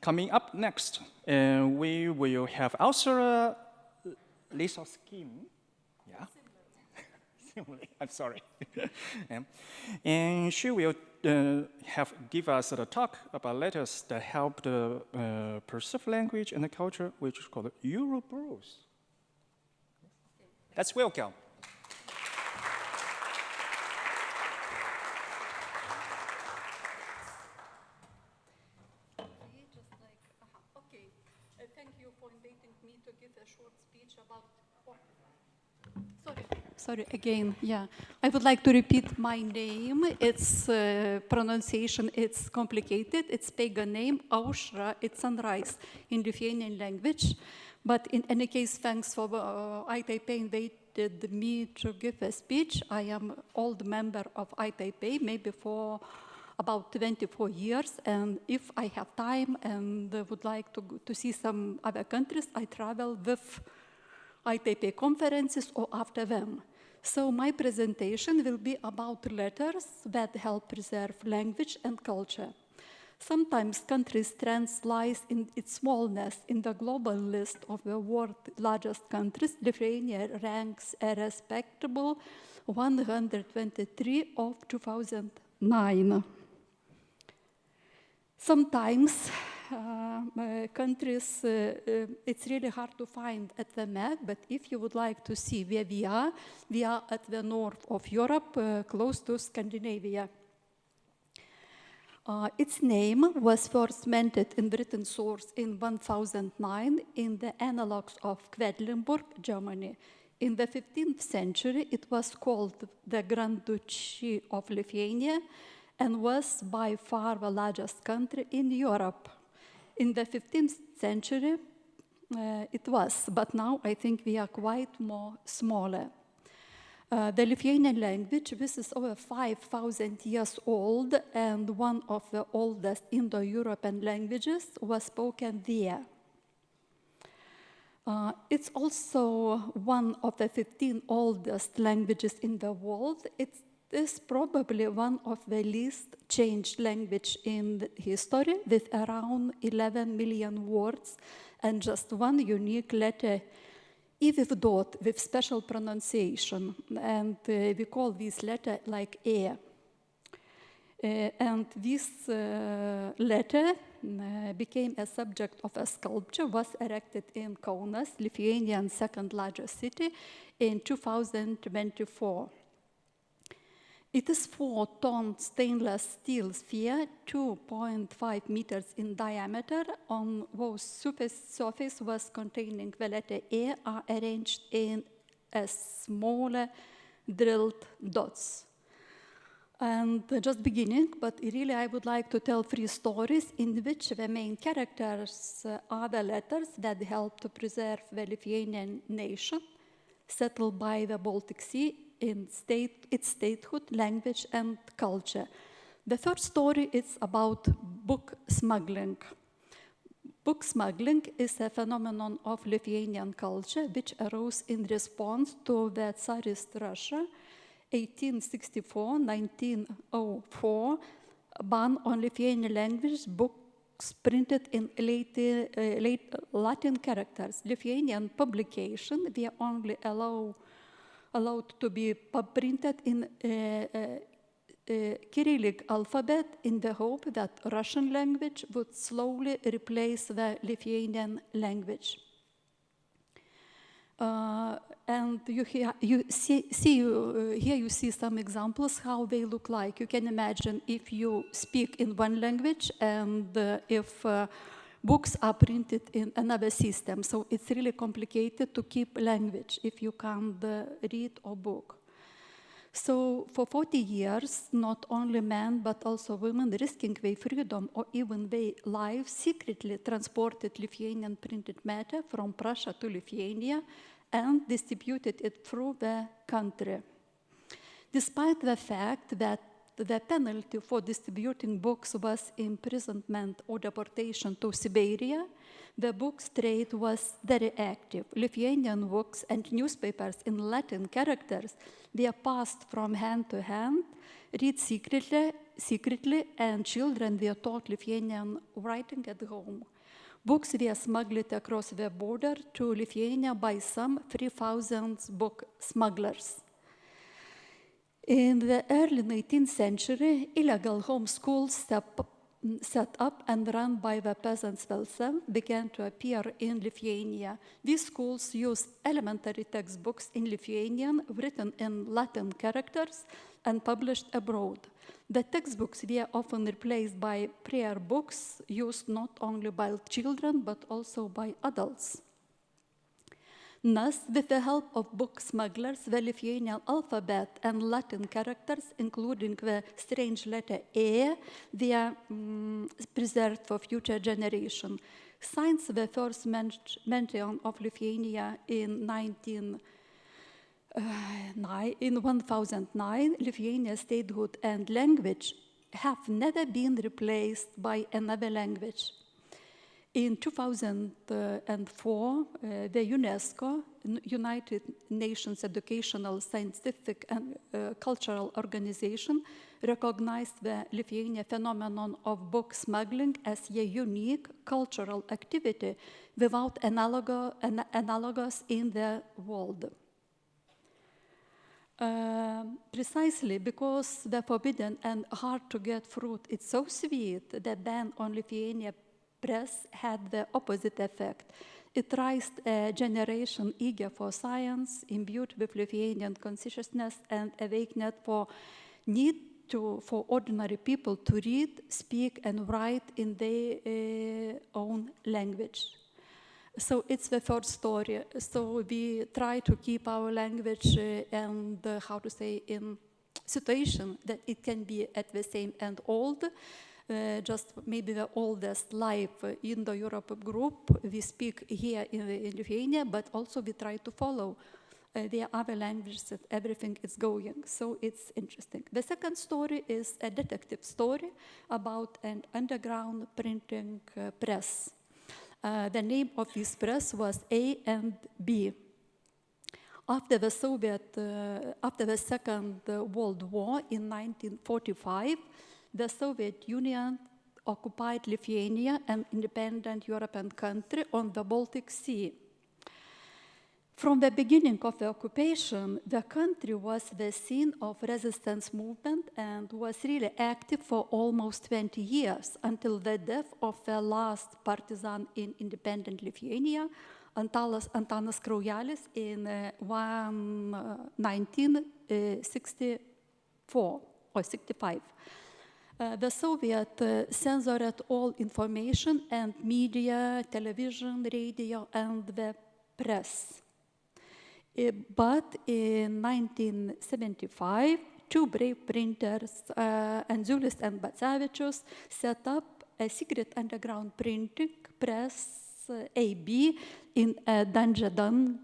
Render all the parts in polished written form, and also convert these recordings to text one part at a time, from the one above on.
Coming up next, we will have Ausra Lisauskiene. Yeah? I'm sorry. And she will give us a talk about letters that help the preserve language and the culture, which is called UROBORUS. Let's welcome. Thank you for inviting me to give a short speech about... Sorry, again, yeah. I would like to repeat my name. Its pronunciation, it's complicated. It's pagan name, Ausra, it's sunrise in Lithuanian language. But in any case, thanks for ATypI invited me to give a speech. I am old member of ATypI, maybe for about 24 years, and if I have time and would like to see some other countries, I travel with ATypI conferences or after them. So my presentation will be about letters that help preserve language and culture. Sometimes country's strength lies in its smallness. In the global list of the world's largest countries, Lithuania ranks a respectable 123 of 2009. Sometimes countries, it's really hard to find at the map, but if you would like to see where we are at the north of Europe, close to Scandinavia. Its name was first mentioned in written source in 1009 in the analogues of Quedlinburg, Germany. In the 15th century, it was called the Grand Duchy of Lithuania, and was by far the largest country in Europe. In the 15th century, it was, but now I think we are quite more smaller. The Lithuanian language, this is over 5,000 years old, and one of the oldest Indo-European languages was spoken there. It's also one of the 15 oldest languages in the world. It is probably one of the least changed language in history, with around 11 million words and just one unique letter, E with dot, with special pronunciation. And we call this letter like E. And this letter became a subject of a sculpture, was erected in Kaunas, Lithuanian second largest city, in 2024. It is 4-ton stainless steel sphere, 2.5 meters in diameter. On whose surface was containing the letter E are arranged in a smaller drilled dots. And just beginning, but really I would like to tell 3 stories in which the main characters are the letters that help to preserve the Lithuanian nation, settled by the Baltic Sea, in its statehood, language, and culture. The first story is about book smuggling. Book smuggling is a phenomenon of Lithuanian culture which arose in response to the Tsarist Russia, 1864-1904, ban on Lithuanian language books printed in late Latin characters. Lithuanian publications were only allowed to be printed in Cyrillic alphabet in the hope that Russian language would slowly replace the Lithuanian language. And here you see some examples how they look like. You can imagine if you speak in one language and if books are printed in another system. So it's really complicated to keep language if you can't read or book. So for 40 years, not only men but also women, risking their freedom or even their lives, secretly transported Lithuanian printed matter from Prussia to Lithuania and distributed it through the country. Despite the fact that the penalty for distributing books was imprisonment or deportation to Siberia, the books trade was very active. Lithuanian books and newspapers in Latin characters were passed from hand to hand, read secretly, and children were taught Lithuanian writing at home. Books were smuggled across the border to Lithuania by some 3,000 book smugglers. In the early 19th century, illegal home schools set up and run by the peasants themselves began to appear in Lithuania. These schools used elementary textbooks in Lithuanian written in Latin characters and published abroad. The textbooks were often replaced by prayer books used not only by children but also by adults. Thus, with the help of book smugglers, the Lithuanian alphabet and Latin characters, including the strange letter E, were preserved for future generations. Since the first mention of Lithuania in 1009, Lithuania's statehood and language have never been replaced by another language. In 2004, the UNESCO, United Nations Educational, Scientific and Cultural Organization, recognized the Lithuanian phenomenon of book smuggling as a unique cultural activity without analogues in the world. Precisely because the forbidden and hard-to-get fruit is so sweet, the ban on Lithuania press had the opposite effect. It raised a generation eager for science, imbued with Lithuanian consciousness, and awakened for need for ordinary people to read, speak, and write in their own language. So it's the third story. So we try to keep our language and in situation that it can be at the same and old. Just maybe the oldest life in the Europe group, we speak here in Lithuania, but also we try to follow the other languages that everything is going. So it's interesting. The second story is a detective story about an underground printing press. The name of this press was A&B. After the Second World War in 1945, the Soviet Union occupied Lithuania, an independent European country on the Baltic Sea. From the beginning of the occupation, the country was the scene of resistance movement and was really active for almost 20 years, until the death of the last partisan in independent Lithuania, Antanas Kraujelis, in 1964 or 65. The Soviet censored all information and media, television, radio, and the press. But in 1975, two brave printers, Andziulis and Bacevičius, set up a secret underground printing press, AB, in a Danjadang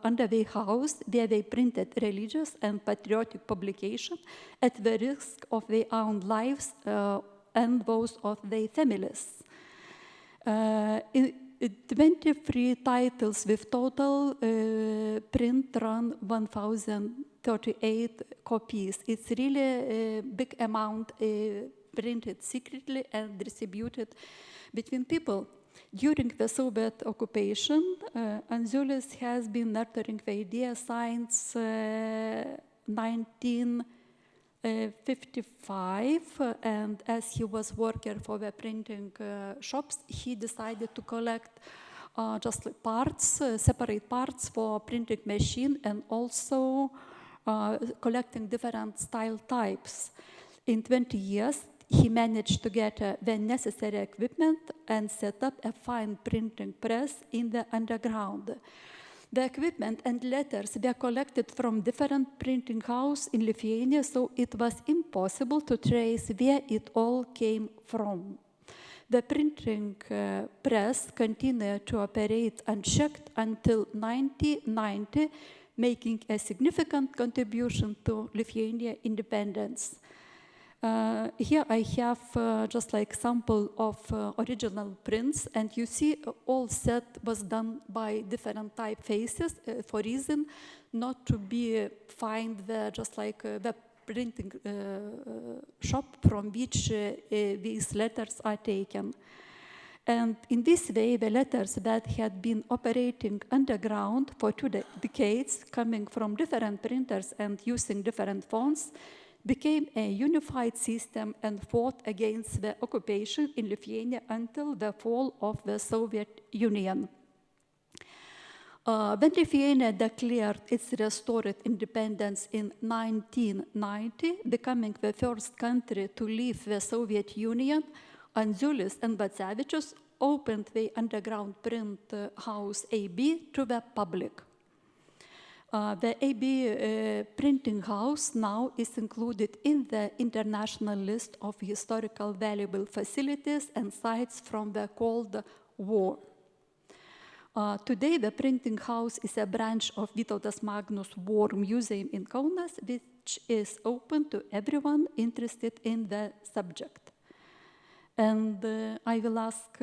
underway house, where they printed religious and patriotic publications at the risk of their own lives and those of their families. 23 titles with total print run 1,038 copies. It's really a big amount printed secretly and distributed between people. During the Soviet occupation, Andziulis has been nurturing the idea since 1955, and as he was working for the printing shops, he decided to collect just like parts, separate parts for printing machine, and also collecting different style types. In 20 years, he managed to get the necessary equipment and set up a fine printing press in the underground. The equipment and letters were collected from different printing houses in Lithuania, so it was impossible to trace where it all came from. The printing press continued to operate unchecked until 1990, making a significant contribution to Lithuania independence. Here I have just like sample of original prints, and you see all set was done by different typefaces for reason not to be find the just like the printing shop from which these letters are taken. And in this way, the letters that had been operating underground for 2 decades, coming from different printers and using different fonts, became a unified system and fought against the occupation in Lithuania until the fall of the Soviet Union. When Lithuania declared its restored independence in 1990, becoming the first country to leave the Soviet Union, Andziulis and Bacevičius opened the underground print house AB to the public. The AB printing house now is included in the international list of historical valuable facilities and sites from the Cold War. Today, the printing house is a branch of Vytautas Magnus War Museum in Kaunas, which is open to everyone interested in the subject. And I will ask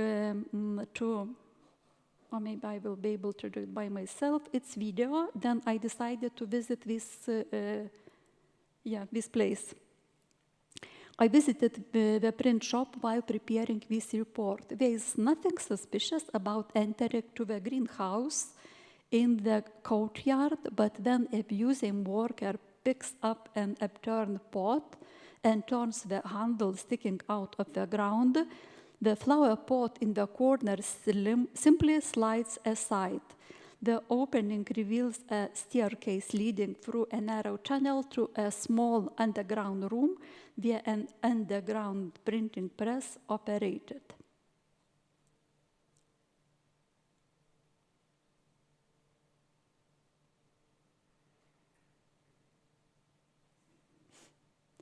or maybe I will be able to do it by myself. It's video. Then I decided to visit this place. I visited the print shop while preparing this report. There is nothing suspicious about entering to the greenhouse in the courtyard, but when a museum worker picks up an upturned pot and turns the handle sticking out of the ground, the flower pot in the corner simply slides aside. The opening reveals a staircase leading through a narrow tunnel to a small underground room where an underground printing press operated.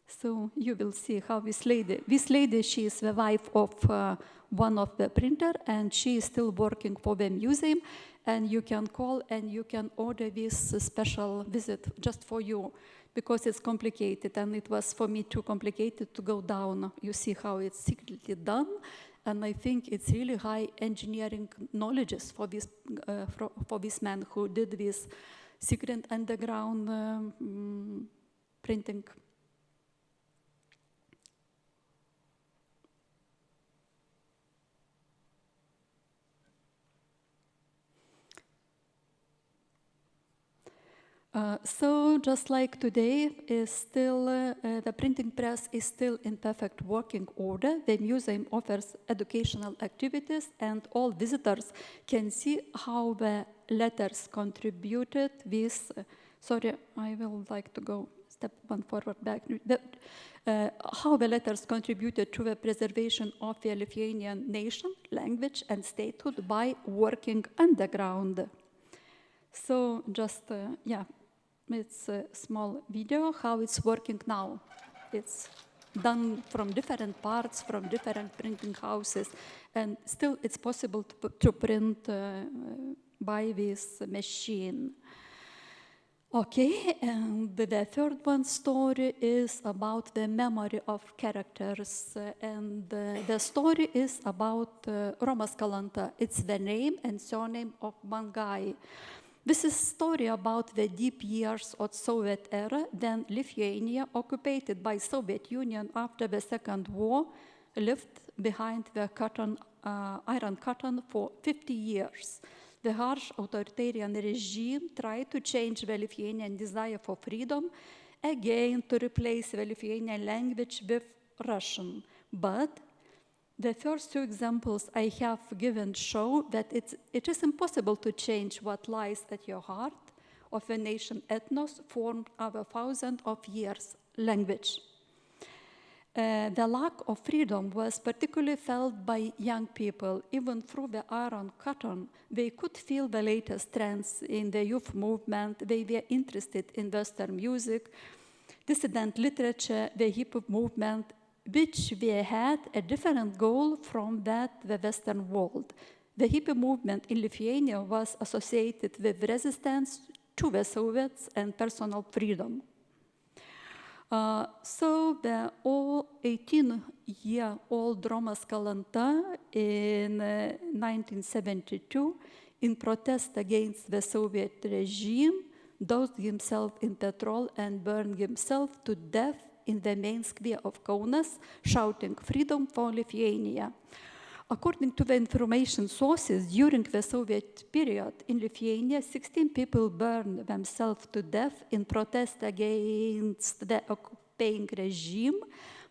So you will see how this lady, she is the wife of one of the printer, and she is still working for the museum. And you can call and you can order this special visit just for you, because it's complicated, and it was for me too complicated to go down. You see how it's secretly done, and I think it's really high engineering knowledges for this man who did this secret underground printing. So just like today, the printing press is still in perfect working order. The museum offers educational activities, and all visitors can see how the letters contributed this. Sorry, I will like to go step one forward back. How the letters contributed to the preservation of the Lithuanian nation, language, and statehood by working underground. So just, it's a small video how it's working now. It's done from different parts, from different printing houses, and still it's possible to print by this machine. Okay, and the third one story is about the memory of characters, and the story is about Romas Kalanta. It's the name and surname of one guy. This is a story about the deep years of Soviet era, then Lithuania, occupied by Soviet Union after the Second War, lived behind the Iron Curtain for 50 years. The harsh authoritarian regime tried to change the Lithuanian desire for freedom, again to replace the Lithuanian language with Russian. But the first two examples I have given show that it is impossible to change what lies at your heart of a nation ethnos formed over thousands of years language. The lack of freedom was particularly felt by young people. Even through the Iron Curtain, they could feel the latest trends in the youth movement. They were interested in Western music, dissident literature, the hip hop movement, which we had a different goal from that the Western world. The hippie movement in Lithuania was associated with resistance to the Soviets and personal freedom. So the 18-year-old Romas Kalanta in 1972, in protest against the Soviet regime, doused himself in petrol and burned himself to death in the main square of Kaunas, shouting "Freedom for Lithuania." According to the information sources, during the Soviet period in Lithuania, 16 people burned themselves to death in protest against the occupying regime,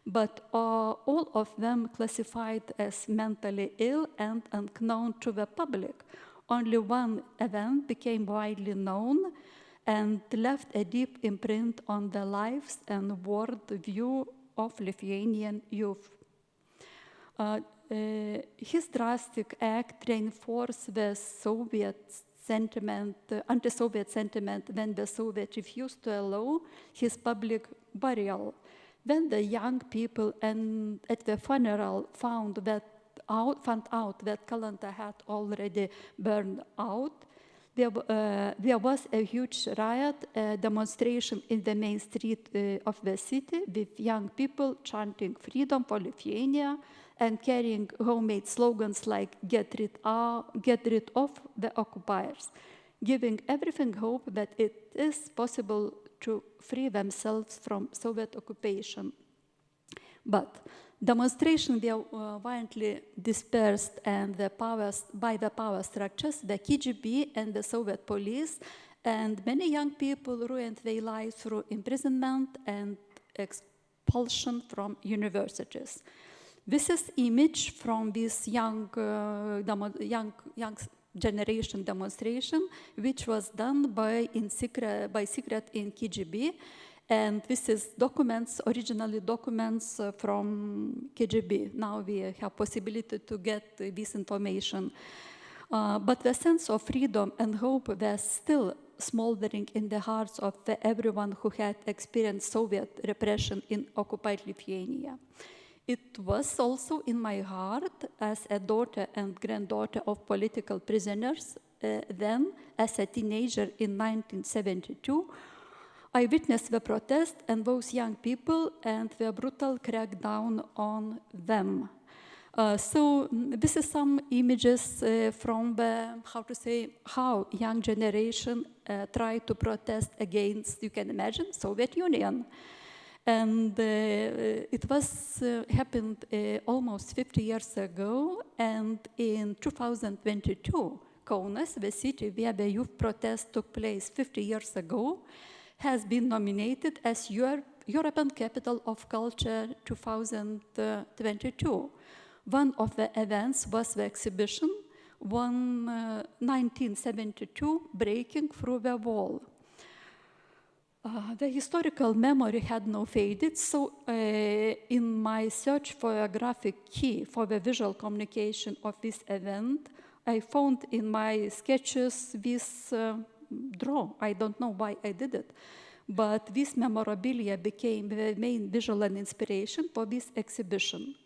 but all of them classified as mentally ill and unknown to the public. Only one event became widely known and left a deep imprint on the lives and worldview of Lithuanian youth. His drastic act reinforced the anti-Soviet sentiment when the Soviet refused to allow his public burial. When the young people at the funeral found out that Kalanta had already burned out, there was a huge riot, a demonstration in the main street of the city with young people chanting "Freedom for Lithuania" and carrying homemade slogans like get rid of the occupiers, giving everything hope that it is possible to free themselves from Soviet occupation. But demonstrations were violently dispersed and by the power structures, the KGB and the Soviet police, and many young people ruined their lives through imprisonment and expulsion from universities. This is image from this young generation demonstration, which was done by secret in KGB, and this is originally documents from KGB. Now we have possibility to get this information. But the sense of freedom and hope was still smoldering in the hearts of everyone who had experienced Soviet repression in occupied Lithuania. It was also in my heart as a daughter and granddaughter of political prisoners. Then, as a teenager in 1972, I witnessed the protest and those young people and the brutal crackdown on them. So this is some images from how young generation tried to protest against, you can imagine, Soviet Union. And it was happened almost 50 years ago, and in 2022, Kaunas, the city where the youth protest took place 50 years ago, has been nominated as European Capital of Culture 2022. One of the events was the exhibition, 1972, Breaking Through the Wall. The historical memory had not faded, so in my search for a graphic key for the visual communication of this event, I found in my sketches this I don't know why I did it, but this memorabilia became the main visual and inspiration for this exhibition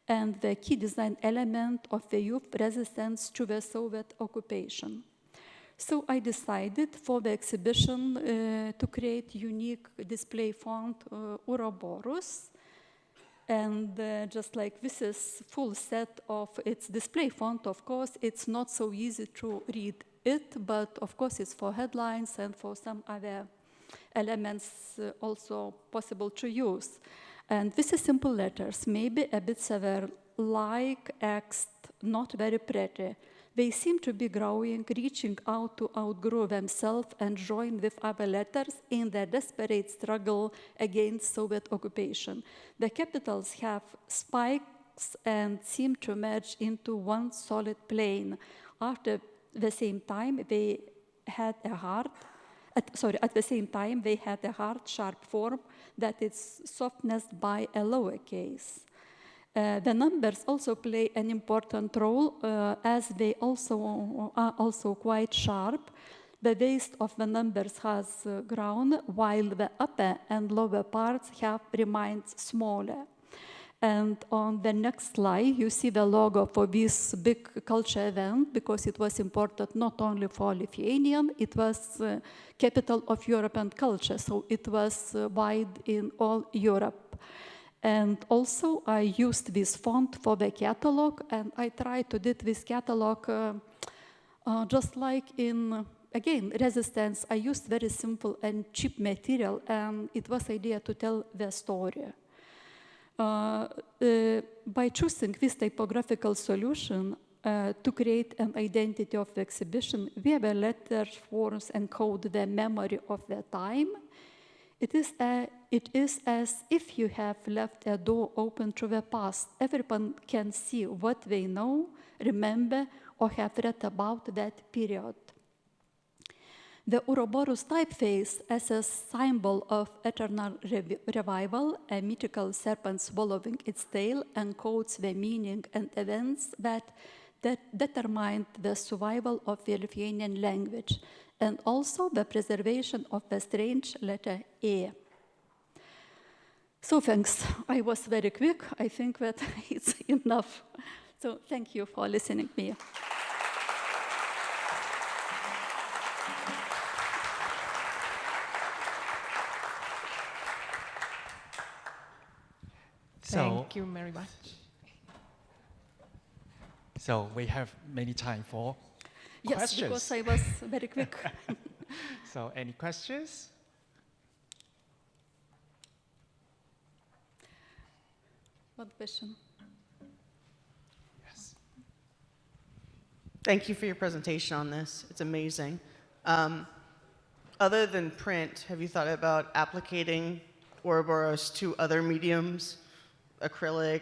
and the key design element of the youth resistance to the Soviet occupation. So I decided for the exhibition to create unique display font UROBORUS, and just like this is full set of its display font. Of course, it's not so easy to read it, but of course it's for headlines and for some other elements also possible to use. And this is simple letters, maybe a bit severe, like X, not very pretty. They seem to be growing, reaching out to outgrow themselves and join with other letters in their desperate struggle against Soviet occupation. The capitals have spikes and seem to merge into one solid plane. At the same time, they had a hard, sharp form that is softened by a lowercase. The numbers also play an important role as they are also quite sharp. The base of the numbers has grown, while the upper and lower parts have remained smaller. And on the next slide, you see the logo for this big culture event, because it was important not only for Lithuanian, it was capital of European culture, so it was wide in all Europe. And also, I used this font for the catalog, and I tried to do this catalog just like in, again, resistance. I used very simple and cheap material, and it was idea to tell the story. By choosing this typographical solution to create an identity of the exhibition, where the letter forms encode the memory of the time, it is as if you have left a door open to the past. Everyone can see what they know, remember, or have read about that period. The Ouroboros typeface, as a symbol of eternal revival, a mythical serpent swallowing its tail, encodes the meaning and events that determined the survival of the Lithuanian language, and also the preservation of the strange letter E. So thanks. I was very quick. I think that it's enough. So thank you for listening to me. Thank you very much. So we have many time for questions. Yes, because I was very quick. So any questions? What question? Yes. Thank you for your presentation on this. It's amazing. Other than print, have you thought about applicating Ouroboros to other mediums, acrylic,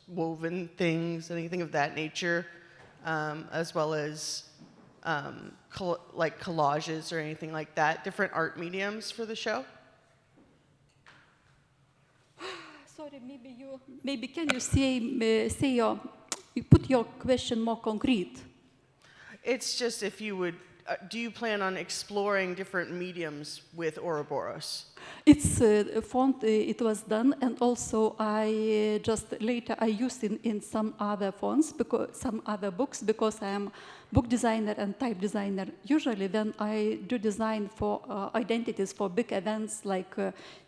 woven things, anything of that nature, as well as like collages or anything like that, different art mediums for the show? Sorry, maybe can you you put your question more concrete? It's just if you would, do you plan on exploring different mediums with Ouroboros? It's font, it was done, and also I just later I used in some other fonts, some other books, because I am book designer and type designer. Usually when I do design for identities for big events like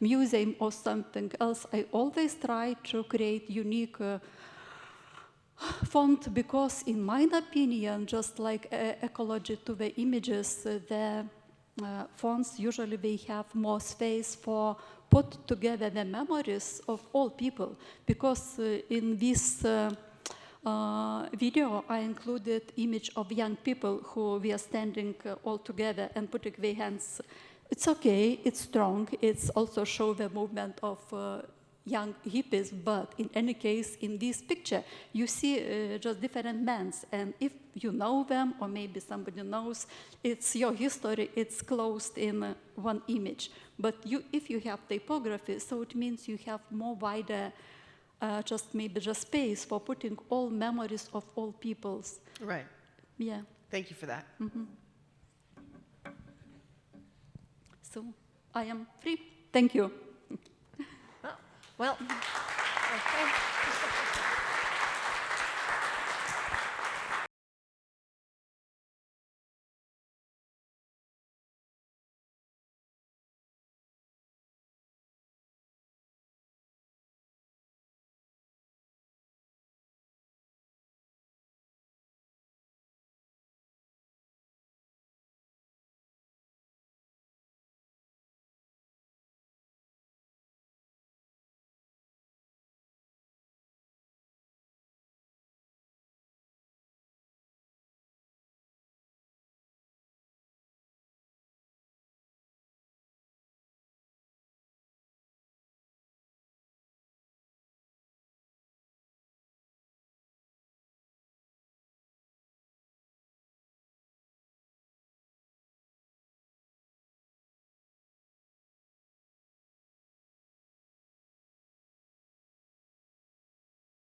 museum or something else, I always try to create unique font, because in my opinion, just like ecology to the images, the fonts usually they have more space for put together the memories of all people, because in this video I included image of young people who were standing all together and putting their hands. It's okay, it's strong, it's also show the movement of young hippies, but in any case, in this picture, you see just different men, and if you know them, or maybe somebody knows, it's your history, it's closed in one image. But if you have typography, so it means you have more wider, just space for putting all memories of all peoples. Right. Yeah. Thank you for that. Mm-hmm. So I am free. Thank you. Well, okay.